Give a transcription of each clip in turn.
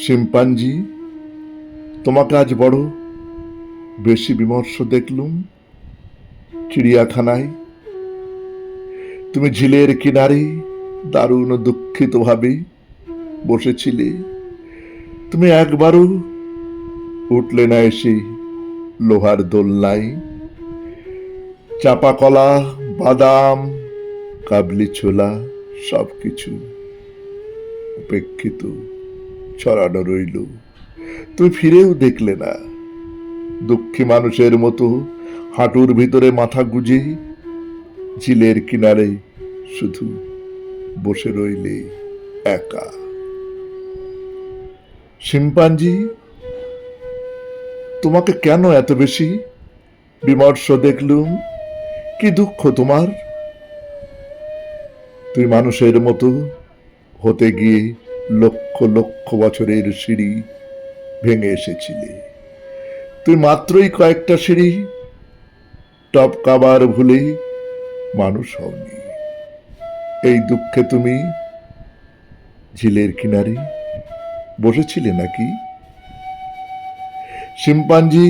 Chimpanzee, তোমাকে আজ বড় বেশি বিমর্ষ দেখলুম চিড়িয়াখানায়। তুমি ঝিলের কিনারে দারুণ দুঃখিত ভাবে বসেছিলে। তুমি একবারও উঠলে না এসে লোহার দোলনায়। চাপা কলা, বাদাম, কাবলি ছোলা সবকিছু উপেক্ষিত ছড়ানো রইল। তুমি ফিরেও দেখলে না। দুঃখী মানুষের মতো হাঁটুর ভিতরে মাথা গুজে ঝিলের কিনারে শুধু বসে রইলে একা। শিম্পাঞ্জি, তোমাকে কেন এত বেশি বিমর্ষ দেখলুম? কি দুঃখ তোমার? তুই মানুষের মতো হতে গিয়ে লক্ষ লক্ষ বছরের সিঁড়ি ভেঙে এসেছিলে। তুই মাত্রই কয়েকটা সিঁড়ি টপকাবার ভুলে মানুষ হওনি। এই দুঃখে তুমি ঝিলের কিনারে বসেছিলে নাকি? শিম্পাঞ্জি,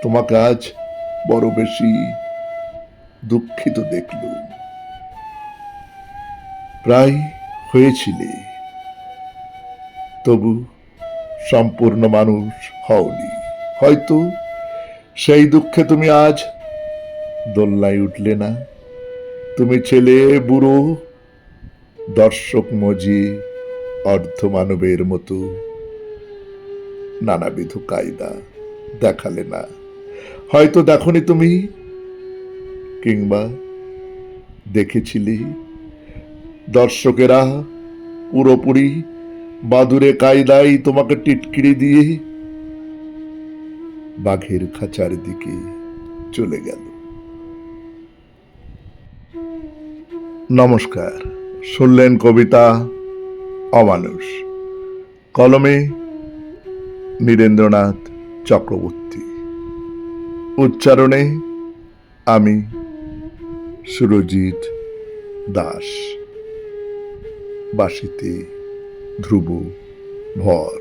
তোমাকে আজ বড় বেশি দুঃখিত দেখলুম। প্রায় হয়েছিলে, তবু সম্পূর্ণ মানুষ হওনি। হয়তো সেই দুঃখে তুমি আজ দোলনায় উঠলে না। তুমি ছেলে বুড়ো দর্শক মজি অর্ধমানবের মতো নানাবিধ কায়দা দেখালে না। হয়তো দেখনি তুমি, কিংবা দেখেছিলে দর্শকেরা পুরোপুরি বাদুরে কায়দায় তোমাকে টিটকিরি দিয়ে বাঘের খাঁচার দিকে চলে গেল। নমস্কার। শুনলেন কবিতা অমানুষ, কলমে নীরেন্দ্রনাথ চক্রবর্তী, উচ্চারণে আমি সুরজিৎ দাস, বাঁশিতে ধ্রুব ভর।